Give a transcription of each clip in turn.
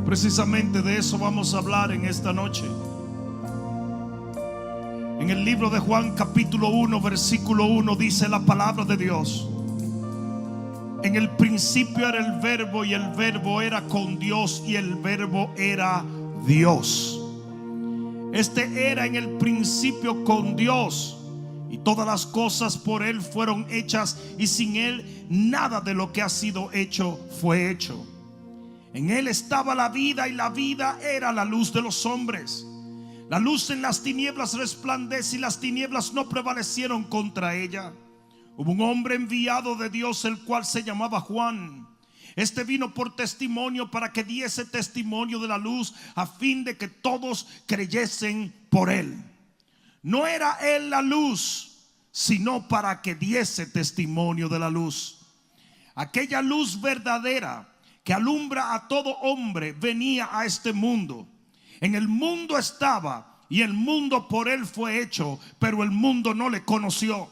Precisamente de eso vamos a hablar en esta noche. En el libro de Juan capítulo 1 versículo 1 dice la palabra de Dios: en el principio era el verbo, y el verbo era con Dios, y el verbo era Dios. Este era en el principio con Dios, y todas las cosas por Él fueron hechas, y sin Él nada de lo que ha sido hecho fue hecho. En Él estaba la vida, y la vida era la luz de los hombres. La luz en las tinieblas resplandece, y las tinieblas no prevalecieron contra ella. Hubo un hombre enviado de Dios, el cual se llamaba Juan. Este vino por testimonio, para que diese testimonio de la luz, a fin de que todos creyesen por él. No era él la luz, sino para que diese testimonio de la luz. Aquella luz verdadera que alumbra a todo hombre venía a este mundo. En el mundo estaba, y el mundo por él fue hecho, pero el mundo no le conoció.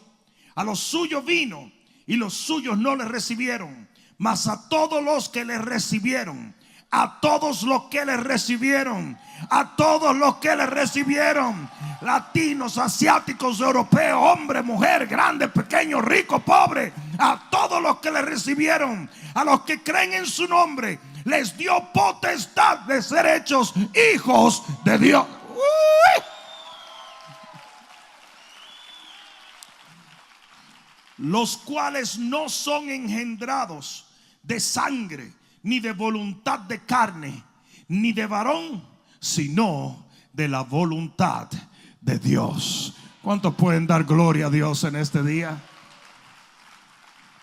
A los suyos vino, y los suyos no le recibieron. Mas a todos los que le recibieron, a todos los que le recibieron, a todos los que le recibieron, latinos, asiáticos, europeos, hombre, mujer, grande, pequeño, rico, pobre, a todos los que le recibieron, a los que creen en su nombre, les dio potestad de ser hechos hijos de Dios. Los cuales no son engendrados de sangre, ni de voluntad de carne, ni de varón, sino de la voluntad de Dios. ¿Cuántos pueden dar gloria a Dios en este día?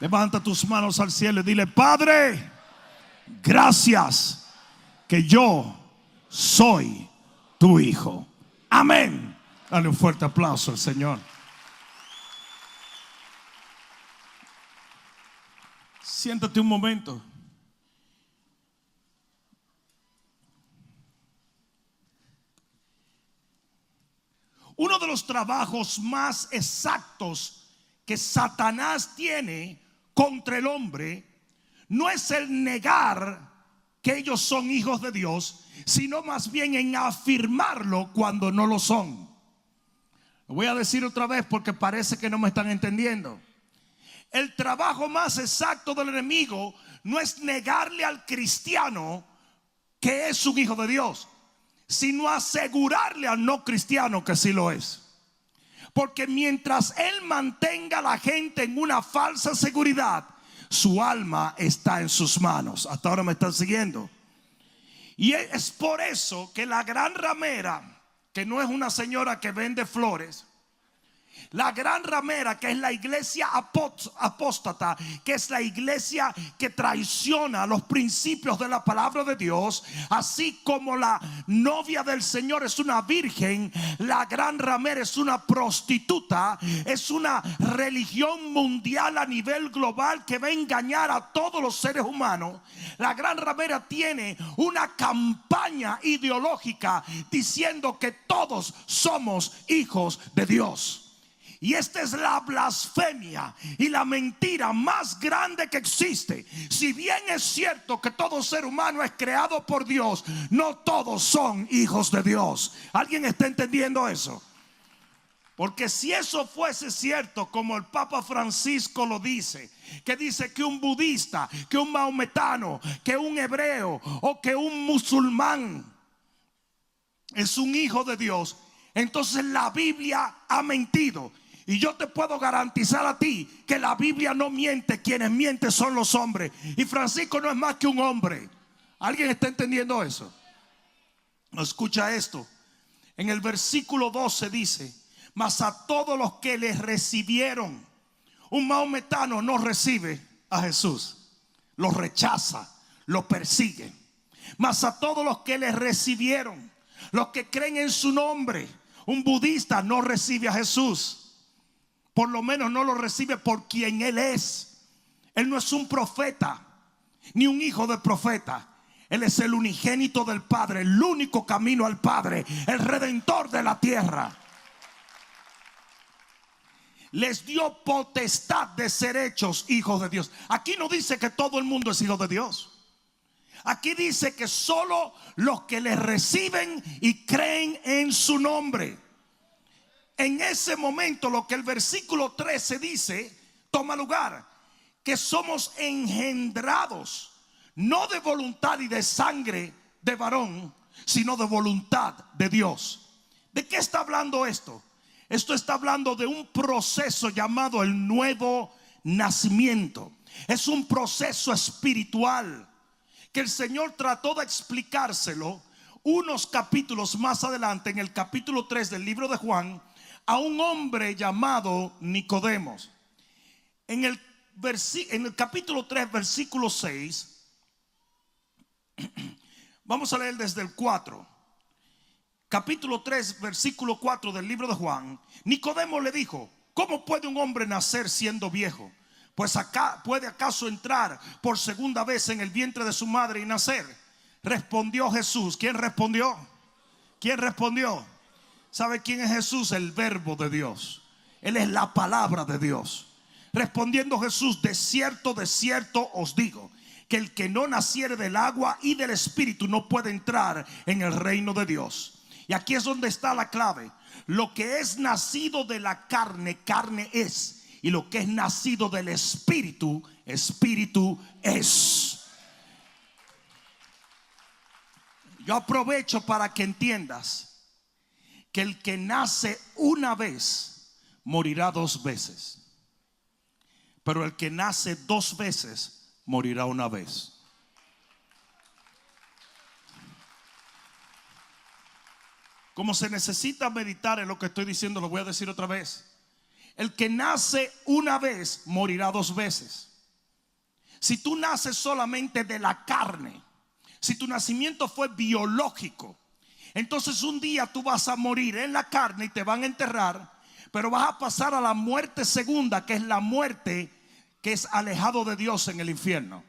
Levanta tus manos al cielo y dile: Padre, gracias que yo soy tu hijo. Amén. Dale un fuerte aplauso al Señor. Siéntate un momento. Uno de los trabajos más exactos que Satanás tiene contra el hombre no es el negar que ellos son hijos de Dios, sino más bien en afirmarlo cuando no lo son. Lo voy a decir otra vez porque parece que no me están entendiendo. El trabajo más exacto del enemigo no es negarle al cristiano que es un hijo de Dios, sino asegurarle al no cristiano que sí lo es. Porque mientras él mantenga a la gente en una falsa seguridad, su alma está en sus manos. Hasta ahora me están siguiendo. Y es por eso que la gran ramera, que no es una señora que vende flores, la gran ramera, que es la iglesia apóstata, que es la iglesia que traiciona los principios de la palabra de Dios, así como la novia del Señor es una virgen, la gran ramera es una prostituta, es una religión mundial a nivel global que va a engañar a todos los seres humanos. La gran ramera tiene una campaña ideológica diciendo que todos somos hijos de Dios. Y esta es la blasfemia y la mentira más grande que existe. Si bien es cierto que todo ser humano es creado por Dios, no todos son hijos de Dios. ¿Alguien está entendiendo eso? Porque si eso fuese cierto, como el Papa Francisco lo dice, que dice que un budista, que un maometano, que un hebreo o que un musulmán es un hijo de Dios, entonces la Biblia ha mentido. Y yo te puedo garantizar a ti que la Biblia no miente. Quienes mienten son los hombres. Y Francisco no es más que un hombre. ¿Alguien está entendiendo eso? Escucha esto. En el versículo 12 dice: mas a todos los que les recibieron. Un maometano no recibe a Jesús, lo rechaza, lo persigue. Mas a todos los que les recibieron, los que creen en su nombre. Un budista no recibe a Jesús. Por lo menos no lo recibe por quien Él es. Él no es un profeta, ni un hijo de profeta. Él es el unigénito del Padre, el único camino al Padre, el redentor de la tierra. Les dio potestad de ser hechos hijos de Dios. Aquí no dice que todo el mundo es hijo de Dios. Aquí dice que solo los que le reciben y creen en su nombre. En ese momento lo que el versículo 13 dice toma lugar, que somos engendrados no de voluntad y de sangre de varón, sino de voluntad de Dios. ¿De qué está hablando esto? Esto está hablando de un proceso llamado el nuevo nacimiento. Es un proceso espiritual que el Señor trató de explicárselo unos capítulos más adelante, en el capítulo 3 del libro de Juan, a un hombre llamado Nicodemos. En el capítulo 3, versículo 6, vamos a leer desde el 4. Capítulo 3, versículo 4 del libro de Juan. Nicodemo le dijo: ¿cómo puede un hombre nacer siendo viejo? Pues acá puede acaso entrar por segunda vez en el vientre de su madre y nacer. Respondió Jesús. ¿Quién respondió? ¿Quién respondió? ¿Sabe quién es Jesús? El verbo de Dios. Él es la palabra de Dios. Respondiendo Jesús: de cierto os digo, que el que no naciere del agua y del espíritu no puede entrar en el reino de Dios. Y aquí es donde está la clave. Lo que es nacido de la carne, carne es. Y lo que es nacido del espíritu, espíritu es. Yo aprovecho para que entiendas que el que nace una vez morirá dos veces, pero el que nace dos veces morirá una vez. Como se necesita meditar en lo que estoy diciendo, lo voy a decir otra vez. El que nace una vez morirá dos veces. Si tú naces solamente de la carne, si tu nacimiento fue biológico, entonces un día tú vas a morir en la carne y te van a enterrar, pero vas a pasar a la muerte segunda, que es la muerte que es alejado de Dios en el infierno.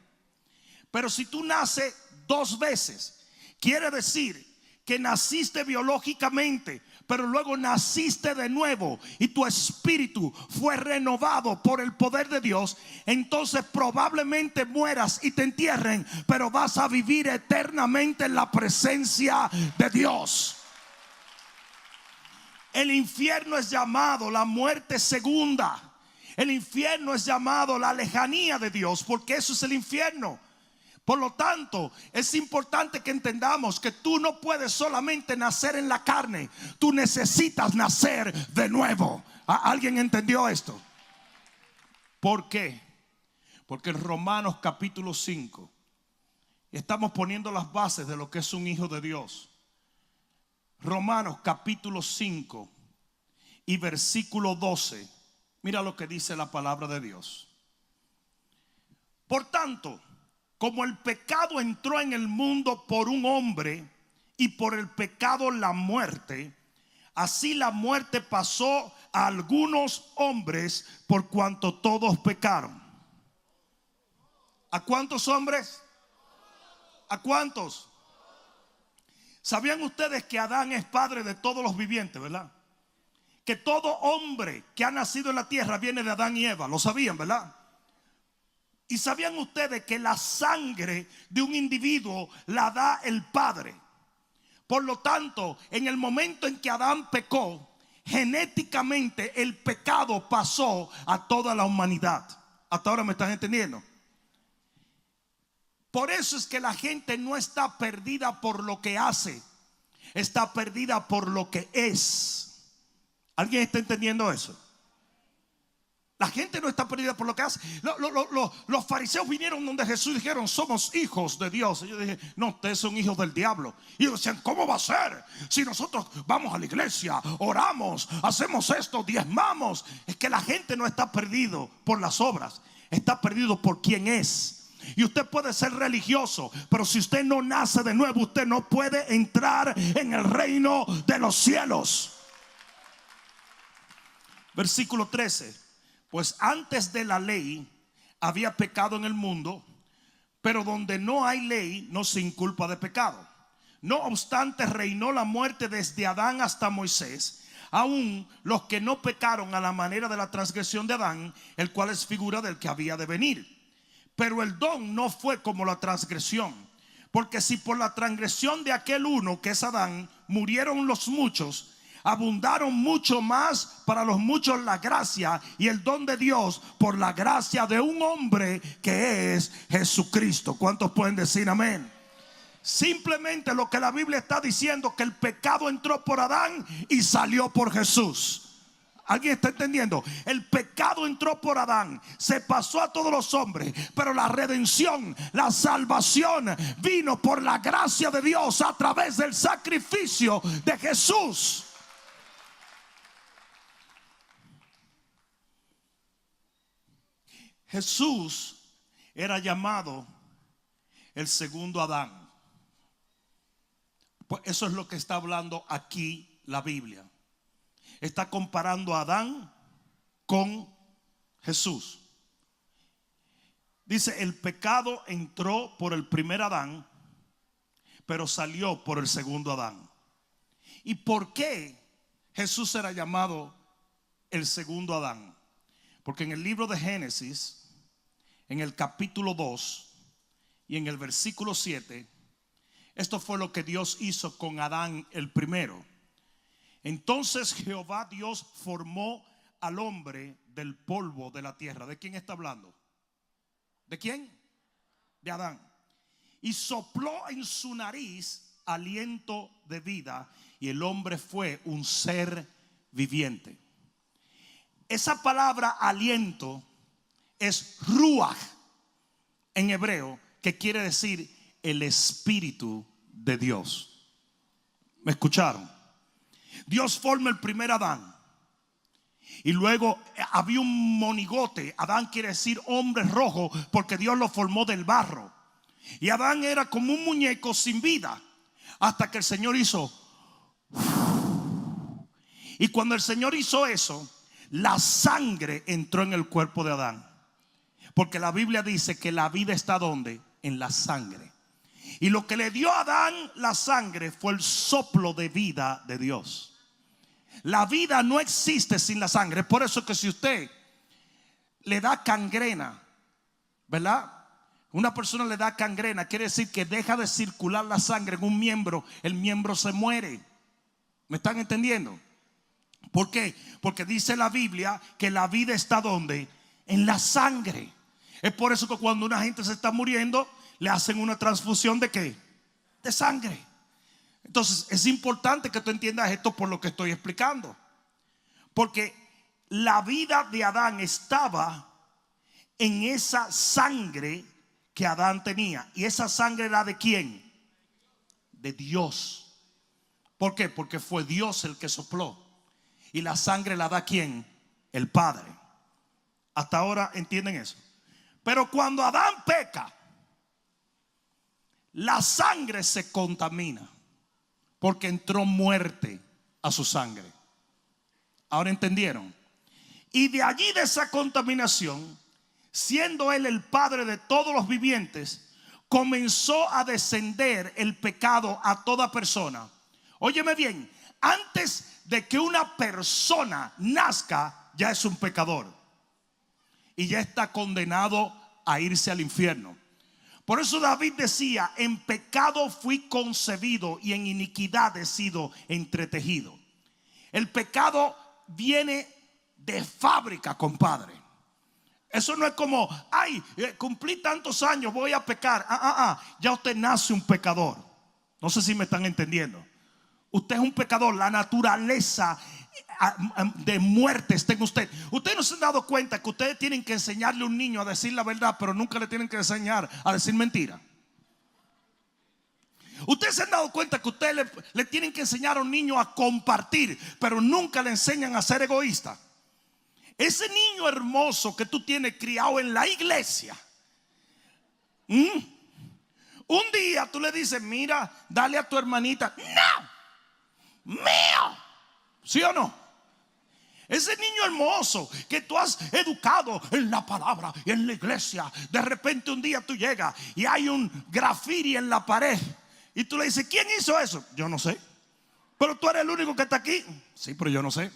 Pero si tú naces dos veces, quiere decir que naciste biológicamente, pero luego naciste de nuevo y tu espíritu fue renovado por el poder de Dios. Entonces probablemente mueras y te entierren, pero vas a vivir eternamente en la presencia de Dios. El infierno es llamado la muerte segunda. El infierno es llamado la lejanía de Dios, porque eso es el infierno. Por lo tanto, es importante que entendamos que tú no puedes solamente nacer en la carne. Tú necesitas nacer de nuevo. ¿Alguien entendió esto? ¿Por qué? Porque en Romanos capítulo 5 estamos poniendo las bases de lo que es un hijo de Dios. Romanos capítulo 5 y versículo 12. Mira lo que dice la palabra de Dios. Por tanto, como el pecado entró en el mundo por un hombre, y por el pecado la muerte, así la muerte pasó a algunos hombres por cuanto todos pecaron. ¿A cuántos hombres? ¿A cuántos? ¿Sabían ustedes que Adán es padre de todos los vivientes, verdad? Que todo hombre que ha nacido en la tierra viene de Adán y Eva. ¿Lo sabían, verdad? ¿Y sabían ustedes que la sangre de un individuo la da el Padre? Por lo tanto, en el momento en que Adán pecó, genéticamente el pecado pasó a toda la humanidad. Hasta ahora me están entendiendo. Por eso es que la gente no está perdida por lo que hace, está perdida por lo que es. ¿Alguien está entendiendo eso? La gente no está perdida por lo que hace. Los fariseos vinieron donde Jesús y dijeron: somos hijos de Dios. Y yo dije: no, ustedes son hijos del diablo. Y ellos decían: ¿cómo va a ser? Si nosotros vamos a la iglesia, oramos, hacemos esto, diezmamos. Es que la gente no está perdido por las obras, está perdido por quién es. Y usted puede ser religioso, pero si usted no nace de nuevo, usted no puede entrar en el reino de los cielos. Versículo 13. Pues antes de la ley había pecado en el mundo, pero donde no hay ley no se inculpa de pecado. No obstante, reinó la muerte desde Adán hasta Moisés, aún los que no pecaron a la manera de la transgresión de Adán, el cual es figura del que había de venir. Pero el don no fue como la transgresión, Porque si por la transgresión de aquel uno, que es Adán, murieron los muchos, abundaron mucho más para los muchos la gracia y el don de Dios por la gracia de un hombre que es Jesucristo. ¿Cuántos pueden decir amén? Simplemente lo que la Biblia está diciendo, que el pecado entró por Adán y salió por Jesús. ¿Alguien está entendiendo? El pecado entró por Adán, se pasó a todos los hombres, pero la redención, la salvación vino por la gracia de Dios a través del sacrificio de Jesús. Jesús era llamado el segundo Adán. Pues eso es lo que está hablando aquí la Biblia. Está comparando a Adán con Jesús. Dice: el pecado entró por el primer Adán, pero salió por el segundo Adán. ¿Y por qué Jesús era llamado el segundo Adán? Porque en el libro de Génesis, en el capítulo 2 y en el versículo 7, esto fue lo que Dios hizo con Adán el primero. Entonces Jehová Dios formó al hombre del polvo de la tierra. ¿De quién está hablando? ¿De quién? De Adán. Y sopló en su nariz aliento de vida, y el hombre fue un ser viviente. Esa palabra aliento es ruach en hebreo, que quiere decir el Espíritu de Dios. ¿Me escucharon? Dios forma el primer Adán, y luego había un monigote. Adán quiere decir hombre rojo, porque Dios lo formó del barro. Y Adán era como un muñeco sin vida, hasta que el Señor hizo. Y cuando el Señor hizo eso, la sangre entró en el cuerpo de Adán. Porque la Biblia dice que la vida está ¿dónde? En la sangre. Y lo que le dio a Adán la sangre fue el soplo de vida de Dios. La vida no existe sin la sangre. Por eso que si usted le da gangrena, ¿verdad? Una persona le da gangrena, quiere decir que deja de circular la sangre en un miembro, el miembro se muere. ¿Me están entendiendo? ¿Por qué? Porque dice la Biblia que la vida está ¿dónde? En la sangre. Es por eso que cuando una gente se está muriendo, le hacen una transfusión ¿de qué? De sangre. Entonces es importante que tú entiendas esto por lo que estoy explicando. Porque la vida de Adán estaba en esa sangre que Adán tenía. ¿Y esa sangre era de quién? De Dios. ¿Por qué? Porque fue Dios el que sopló. Y la sangre la da ¿quién? El Padre. Hasta ahora entienden eso. Pero cuando Adán peca, la sangre se contamina, porque entró muerte a su sangre. ¿Ahora entendieron? Y de allí, de esa contaminación, siendo él el padre de todos los vivientes, comenzó a descender el pecado a toda persona. Óyeme bien, antes de que una persona nazca, ya es un pecador y ya está condenado a irse al infierno. Por eso David decía: en pecado fui concebido y en iniquidad he sido entretejido. El pecado viene de fábrica, compadre. Eso no es como, ay, cumplí tantos años, voy a pecar. Ya usted nace un pecador. No sé si me están entendiendo. Usted es un pecador. La naturaleza de muerte está en usted. Ustedes no se han dado cuenta que ustedes tienen que enseñarle a un niño a decir la verdad, pero nunca le tienen que enseñar a decir mentira. Ustedes se han dado cuenta que ustedes le tienen que enseñar a un niño a compartir, pero nunca le enseñan a ser egoísta. Ese niño hermoso que tú tienes criado en la iglesia, un día tú le dices: mira, dale a tu hermanita. No, mío. ¿Sí o no? Ese niño hermoso que tú has educado en la palabra y en la iglesia, de repente un día tú llegas y hay un graffiti en la pared y tú le dices: ¿quién hizo eso? Yo no sé. Pero tú eres el único que está aquí. Sí, pero yo no sé.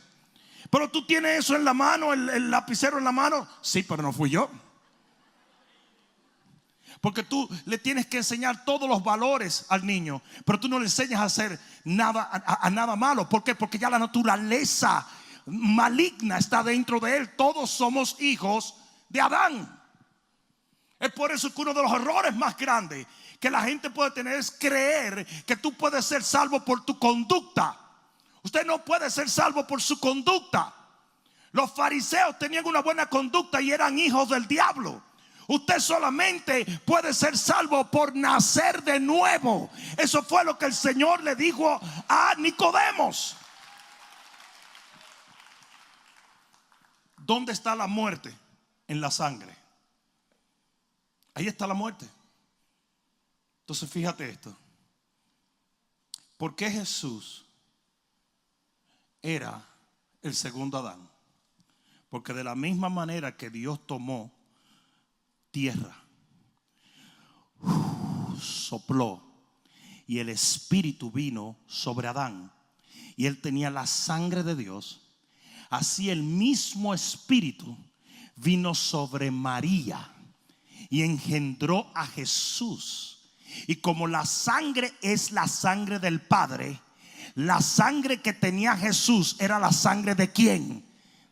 Pero tú tienes eso en la mano, el lapicero en la mano. Sí, pero no fui yo. Porque tú le tienes que enseñar todos los valores al niño, pero tú no le enseñas a hacer nada, a nada malo. ¿Por qué? Porque ya la naturaleza maligna está dentro de él. Todos somos hijos de Adán. Es por eso que uno de los errores más grandes que la gente puede tener es creer que tú puedes ser salvo por tu conducta. Usted no puede ser salvo por su conducta. Los fariseos tenían una buena conducta y eran hijos del diablo. Usted solamente puede ser salvo por nacer de nuevo. Eso fue lo que el Señor le dijo a Nicodemos. ¿Dónde está la muerte? En la sangre. Ahí está la muerte. Entonces fíjate esto. ¿Por qué Jesús era el segundo Adán? Porque de la misma manera que Dios tomó tierra, sopló, y el Espíritu vino sobre Adán, y él tenía la sangre de Dios, así el mismo Espíritu vino sobre María y engendró a Jesús. Y como la sangre es la sangre del Padre, la sangre que tenía Jesús era la sangre de ¿quién?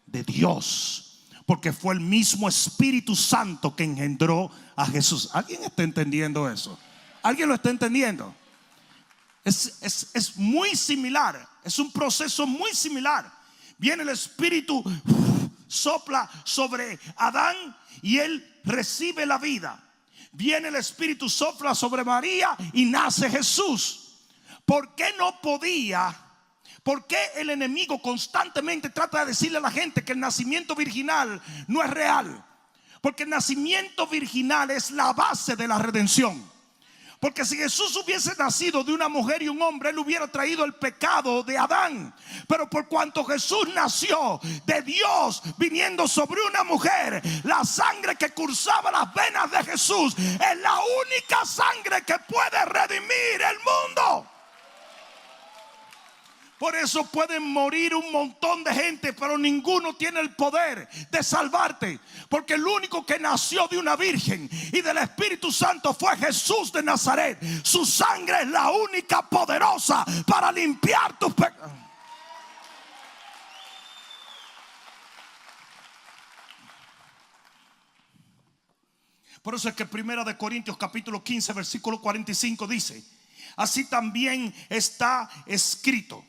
De Dios. Porque fue el mismo Espíritu Santo que engendró a Jesús. ¿Alguien está entendiendo eso? ¿Alguien lo está entendiendo? Es muy similar. Es un proceso muy similar. Viene el Espíritu, sopla sobre Adán y él recibe la vida. Viene el Espíritu, sopla sobre María y nace Jesús. ¿Por qué no podía? ¿Por qué el enemigo constantemente trata de decirle a la gente que el nacimiento virginal no es real? Porque el nacimiento virginal es la base de la redención. Porque si Jesús hubiese nacido de una mujer y un hombre, él hubiera traído el pecado de Adán. Pero por cuanto Jesús nació de Dios viniendo sobre una mujer, la sangre que cursaba las venas de Jesús es la única sangre que puede redimir el mundo. Por eso pueden morir un montón de gente, pero ninguno tiene el poder de salvarte. Porque el único que nació de una virgen y del Espíritu Santo fue Jesús de Nazaret. Su sangre es la única poderosa para limpiar tus pecados. Por eso es que Primera de Corintios capítulo 15 versículo 45 dice: así también está escrito,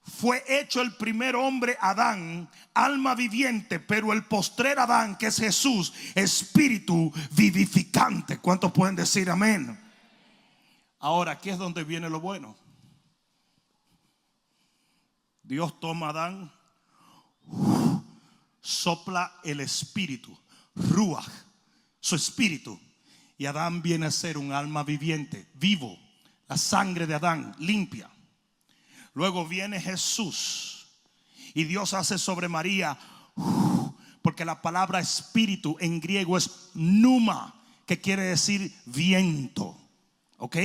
fue hecho el primer hombre Adán, alma viviente, pero el postrer Adán, que es Jesús, espíritu vivificante. ¿Cuántos pueden decir amén? Ahora, aquí es donde viene lo bueno. Dios toma a Adán, sopla el espíritu, ruach, su espíritu, y Adán viene a ser un alma viviente, vivo. La sangre de Adán limpia. Luego viene Jesús y Dios hace sobre María, porque la palabra espíritu en griego es pneuma, que quiere decir viento. ¿Ok?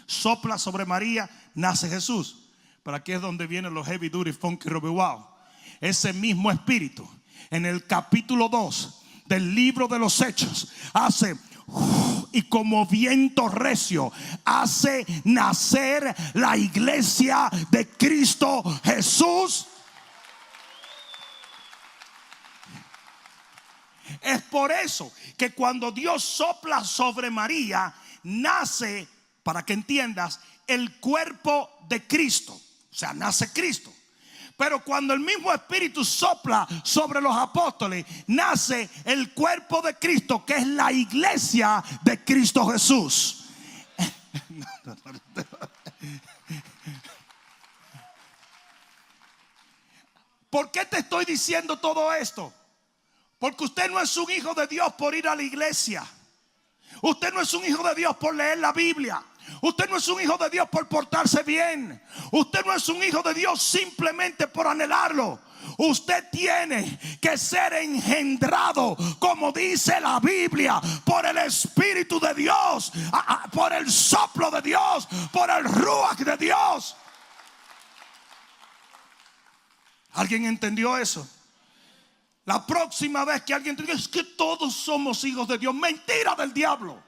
Sopla sobre María, nace Jesús. Pero aquí es donde vienen los heavy duty, funky, robbie, wow. Ese mismo espíritu en el capítulo 2 del libro de los Hechos hace y como viento recio hace nacer la iglesia de Cristo Jesús. Es por eso que cuando Dios sopla sobre María, nace, para que entiendas, el cuerpo de Cristo. O sea, nace Cristo. Pero cuando el mismo Espíritu sopla sobre los apóstoles, nace el cuerpo de Cristo, que es la iglesia de Cristo Jesús. ¿Por qué te estoy diciendo todo esto? Porque usted no es un hijo de Dios por ir a la iglesia. Usted no es un hijo de Dios por leer la Biblia. Usted no es un hijo de Dios por portarse bien. Usted no es un hijo de Dios simplemente por anhelarlo. Usted tiene que ser engendrado, como dice la Biblia, por el Espíritu de Dios, por el soplo de Dios, por el ruach de Dios. ¿Alguien entendió eso? La próxima vez que alguien te diga, es que todos somos hijos de Dios, mentira del diablo.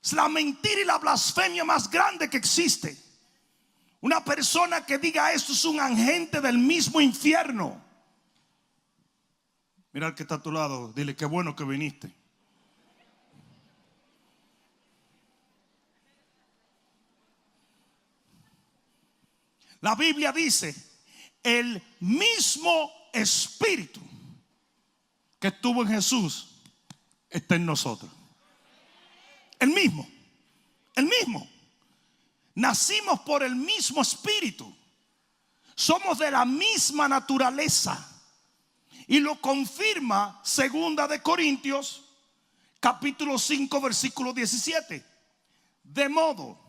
Es la mentira y la blasfemia más grande que existe. Una persona que diga esto es un agente del mismo infierno. Mira al que está a tu lado, dile qué bueno que viniste. La Biblia dice, el mismo Espíritu que estuvo en Jesús está en nosotros. El mismo. Nacimos por el mismo Espíritu. Somos de la misma naturaleza. Y lo confirma 2 Corintios capítulo 5 versículo 17. De modo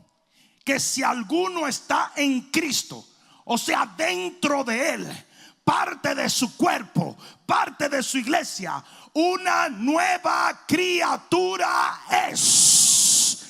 que si alguno está en Cristo, o sea, dentro de Él, parte de su cuerpo, parte de su iglesia, una nueva criatura es.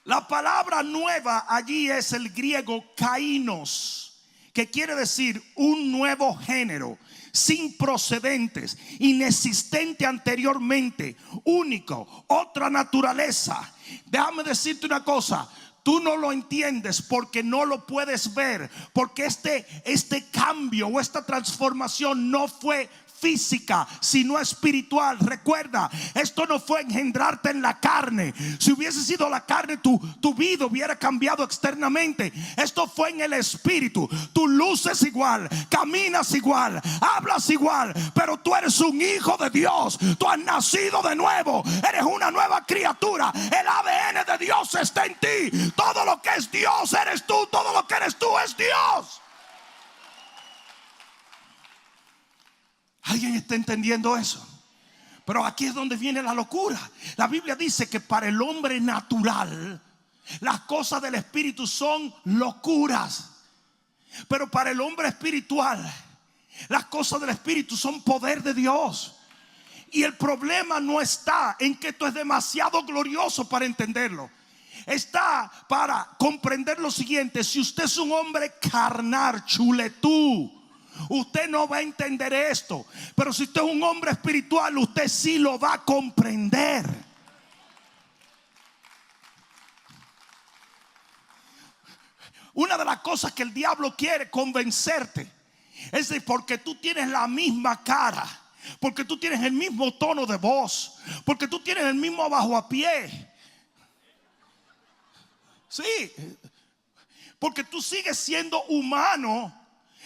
La palabra nueva allí es el griego kainos, que quiere decir un nuevo género, sin procedentes, inexistente anteriormente, único, otra naturaleza. Déjame decirte una cosa. Tú no lo entiendes porque no lo puedes ver, porque este cambio o esta transformación no fue física, sino espiritual. Recuerda, esto no fue engendrarte en la carne. Si hubiese sido la carne, tu vida hubiera cambiado externamente. Esto fue en el espíritu. Tú luces igual, caminas igual, hablas igual, pero tú eres un hijo de Dios. Tú has nacido de nuevo, eres una nueva criatura. El ADN de Dios está en ti. Todo lo que es Dios eres tú. Todo lo que eres tú es Dios. ¿Alguien está entendiendo eso? Pero aquí es donde viene la locura. La Biblia dice que para el hombre natural las cosas del espíritu son locuras, pero para el hombre espiritual las cosas del espíritu son poder de Dios. Y el problema no está en que esto es demasiado glorioso para entenderlo. Está para comprender lo siguiente: si usted es un hombre carnal, chuletú, usted no va a entender esto. Pero si usted es un hombre espiritual, usted sí lo va a comprender. Una de las cosas que el diablo quiere convencerte es de porque tú tienes la misma cara, porque tú tienes el mismo tono de voz, porque tú tienes el mismo abajo a pie. Sí, porque tú sigues siendo humano.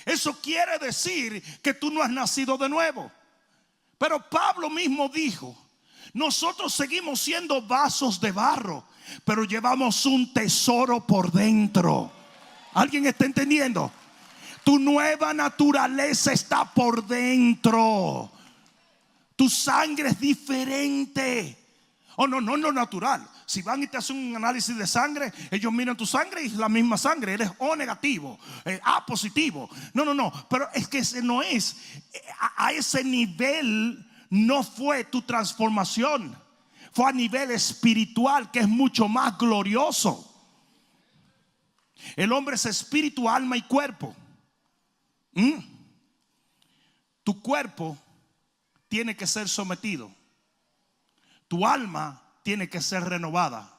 Eso quiere decir que tú no has nacido de nuevo. Pero Pablo mismo dijo: nosotros seguimos siendo vasos de barro, pero llevamos un tesoro por dentro. ¿Alguien está entendiendo? Tu nueva naturaleza está por dentro. Tu sangre es diferente. Oh, no natural. Si van y te hacen un análisis de sangre, ellos miran tu sangre y es la misma sangre. Eres O negativo, A positivo. No, pero es que ese no es. A ese nivel no fue tu transformación. Fue a nivel espiritual, que es mucho más glorioso. El hombre es espíritu, alma y cuerpo. Tu cuerpo tiene que ser sometido. Tu alma tiene que ser renovada,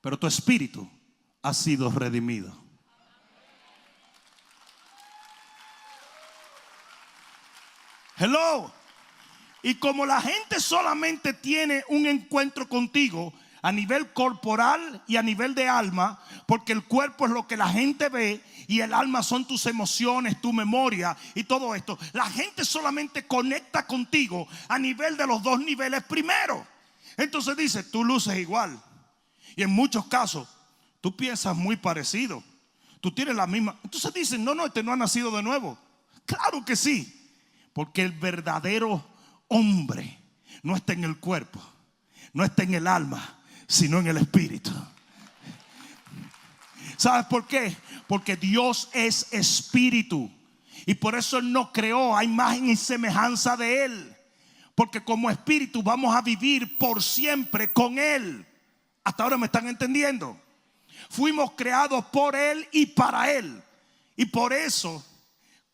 pero tu espíritu ha sido redimido. Hello. Y como la gente solamente tiene un encuentro contigo a nivel corporal y a nivel de alma, porque el cuerpo es lo que la gente ve y el alma son tus emociones, tu memoria y todo esto, la gente solamente conecta contigo a nivel de los dos niveles primero. Entonces dice: tú luces igual, y en muchos casos tú piensas muy parecido, tú tienes la misma. Entonces dicen: no, este no ha nacido de nuevo. Claro que sí, porque el verdadero hombre no está en el cuerpo, no está en el alma, sino en el espíritu. ¿Sabes por qué? Porque Dios es espíritu, y por eso Él nos creó a imagen y semejanza de Él. Porque como espíritu vamos a vivir por siempre con Él. Hasta ahora me están entendiendo. Fuimos creados por Él y para Él. Y por eso,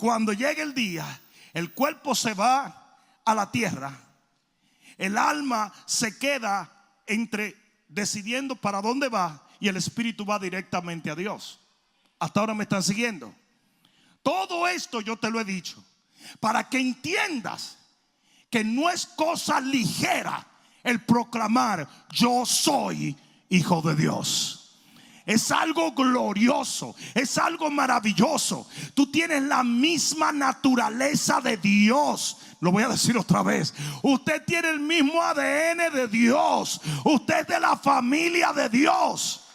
cuando llegue el día, el cuerpo se va a la tierra, el alma se queda entre decidiendo para dónde va y el espíritu va directamente a Dios. Hasta ahora me están siguiendo. Todo esto yo te lo he dicho para que entiendas que no es cosa ligera el proclamar yo soy hijo de Dios. Es algo glorioso, es algo maravilloso. Tú tienes la misma naturaleza de Dios. Lo voy a decir otra vez. Usted tiene el mismo ADN de Dios. Usted es de la familia de Dios.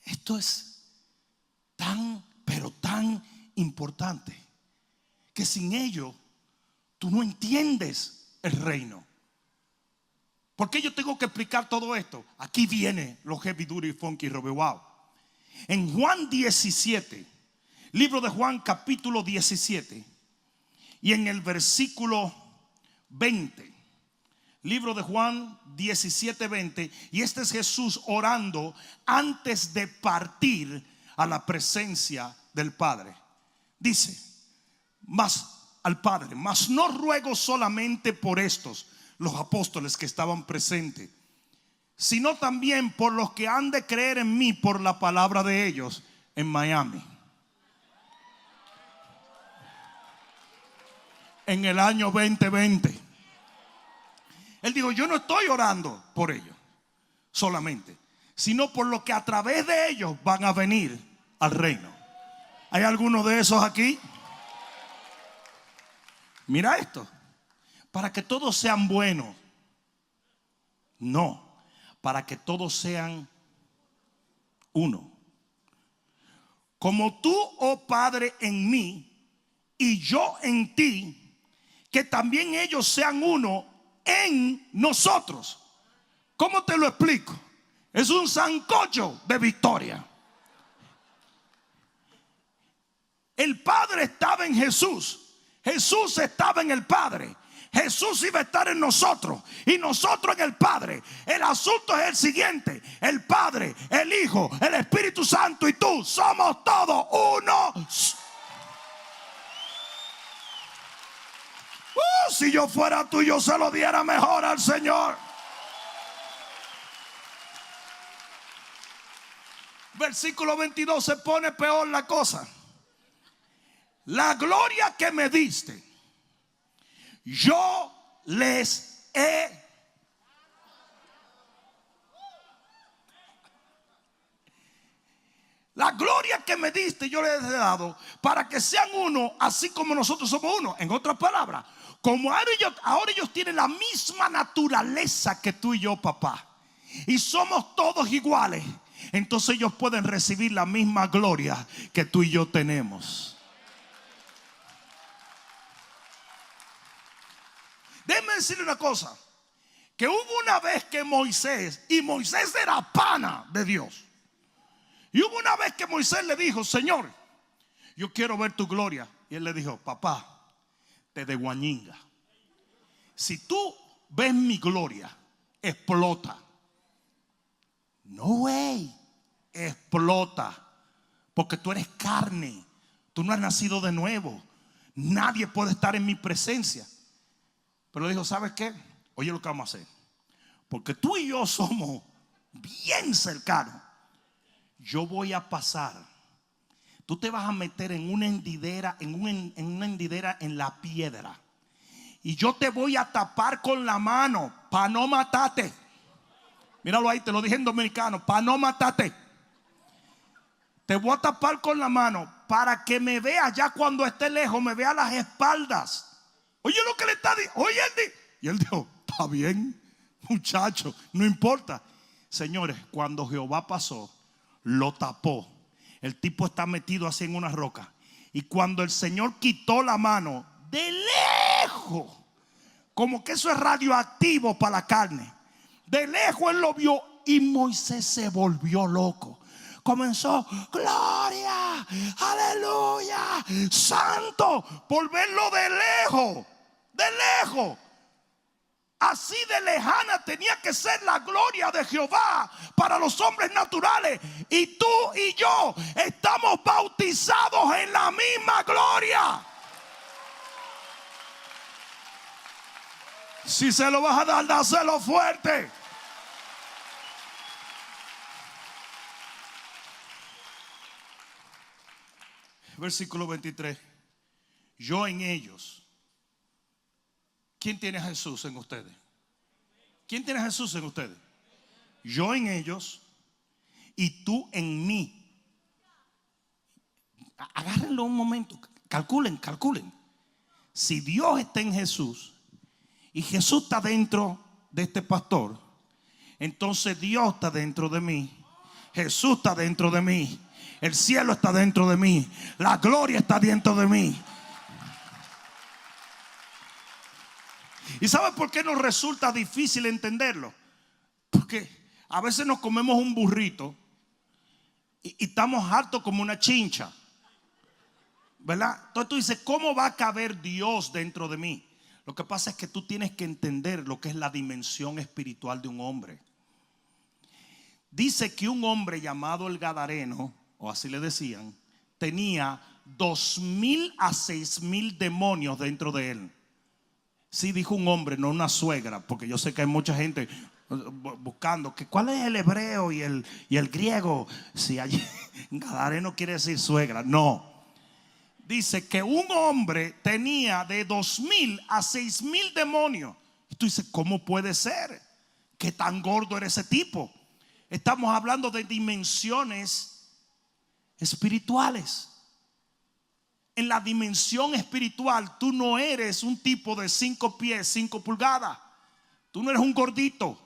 Esto es tan, pero tan importante que sin ello tú no entiendes el reino. ¿Por qué yo tengo que explicar todo esto? Aquí viene lo heavy duty, funky, wow. En Juan 17, libro de Juan capítulo 17, y en el versículo 20, libro de Juan 17, 20, y este es Jesús orando antes de partir a la presencia del Padre. Dice, mas al Padre, mas no ruego solamente por estos, los apóstoles que estaban presentes, sino también por los que han de creer en mí por la palabra de ellos en Miami. En el año 2020. Él dijo, yo no estoy orando por ellos solamente, sino por lo que a través de ellos van a venir al reino. ¿Hay alguno de esos aquí? Mira esto, para que todos sean buenos. No, para que todos sean uno. Como tú, oh Padre, en mí y yo en ti, que también ellos sean uno en nosotros. ¿Cómo te lo explico? Es un sancocho de victoria. El Padre estaba en Jesús. Jesús estaba en el Padre. Jesús iba a estar en nosotros y nosotros en el Padre. El asunto es el siguiente: el Padre, el Hijo, el Espíritu Santo y tú somos todos uno. Si yo fuera tú, yo se lo diera mejor al Señor. Versículo 22, se pone peor la cosa. La gloria que me diste, yo les he. La gloria que me diste, yo les he dado para que sean uno, así como nosotros somos uno. En otras palabras, como ahora ellos tienen la misma naturaleza que tú y yo, papá, y somos todos iguales, entonces ellos pueden recibir la misma gloria que tú y yo tenemos. Déjenme decirle una cosa, que hubo una vez que Moisés era pana de Dios, y hubo una vez que Moisés le dijo, Señor, yo quiero ver tu gloria. Y él le dijo, papá, te de guañinga, si tú ves mi gloria, explota. No way, explota, porque tú eres carne, tú no has nacido de nuevo, nadie puede estar en mi presencia. Pero le dijo, ¿sabes qué? Oye lo que vamos a hacer, porque tú y yo somos bien cercanos. Yo voy a pasar, tú te vas a meter en una hendidera, en la piedra, y yo te voy a tapar con la mano para no matarte. Míralo ahí, te lo dije en dominicano, para no matarte. Te voy a tapar con la mano para que me veas ya cuando esté lejos, me vea las espaldas. Oye lo que le está diciendo. Oye, y él dijo, está bien, muchacho, no importa. Señores, cuando Jehová pasó, lo tapó. El tipo está metido así en una roca. Y cuando el Señor quitó la mano, de lejos, como que eso es radioactivo para la carne, de lejos él lo vio y Moisés se volvió loco. Comenzó, gloria, aleluya, santo, por verlo de lejos, de lejos. Así de lejana tenía que ser la gloria de Jehová para los hombres naturales. Y tú y yo estamos bautizados en la misma gloria. Si se lo vas a dar, dáselo fuerte. Versículo 23. Yo en ellos. ¿Quién tiene a Jesús en ustedes? ¿Quién tiene a Jesús en ustedes? Yo en ellos y tú en mí. Agárrenlo un momento. Calculen. Si Dios está en Jesús y Jesús está dentro de este pastor, entonces Dios está dentro de mí. Jesús está dentro de mí. El cielo está dentro de mí. La gloria está dentro de mí. ¿Y sabe por qué nos resulta difícil entenderlo? Porque a veces nos comemos un burrito y estamos hartos como una chincha, ¿verdad? Entonces tú dices, ¿cómo va a caber Dios dentro de mí? Lo que pasa es que tú tienes que entender lo que es la dimensión espiritual de un hombre. Dice que un hombre llamado el Gadareno, o así le decían, tenía 2,000 a 6,000 demonios dentro de él. Sí, dijo un hombre, no una suegra, porque yo sé que hay mucha gente buscando que cuál es el hebreo y el griego. Si allí Gadareno quiere decir suegra, no. Dice que un hombre tenía de 2,000 a 6,000 demonios. Y tú dices, ¿cómo puede ser? ¿Qué tan gordo era ese tipo? Estamos hablando de dimensiones espirituales. En la dimensión espiritual, tú no eres un tipo de 5 pies, 5 pulgadas. Tú no eres un gordito.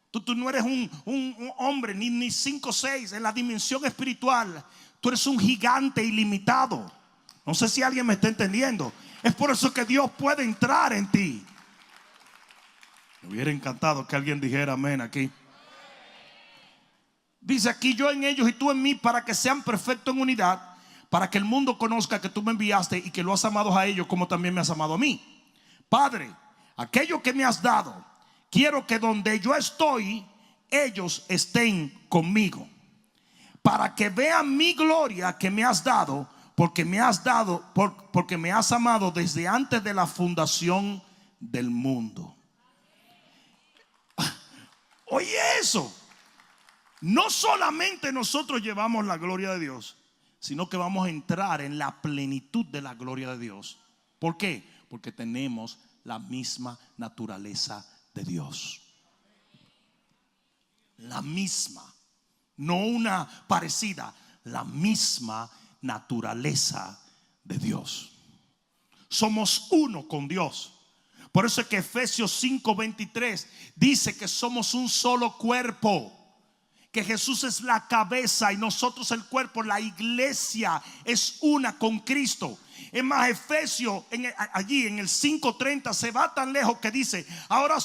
Tú no eres un hombre, ni 5, 6. En la dimensión espiritual, tú eres un gigante ilimitado. No sé si alguien me está entendiendo. Es por eso que Dios puede entrar en ti. Me hubiera encantado que alguien dijera amén aquí. Dice aquí, yo en ellos y tú en mí, para que sean perfectos en unidad, para que el mundo conozca que tú me enviaste y que lo has amado a ellos como también me has amado a mí. Padre, aquello que me has dado, quiero que donde yo estoy, ellos estén conmigo, para que vean mi gloria que me has dado, porque me has amado desde antes de la fundación del mundo. Oye eso. No solamente nosotros llevamos la gloria de Dios, sino que vamos a entrar en la plenitud de la gloria de Dios. ¿Por qué? Porque tenemos la misma naturaleza de Dios. La misma, no una parecida, la misma naturaleza de Dios. Somos uno con Dios. Por eso es que Efesios 5:23 dice que somos un solo cuerpo, que Jesús es la cabeza y nosotros el cuerpo. La iglesia es una con Cristo. Es más, Efesios allí en el 5:30 se va tan lejos que dice, ahora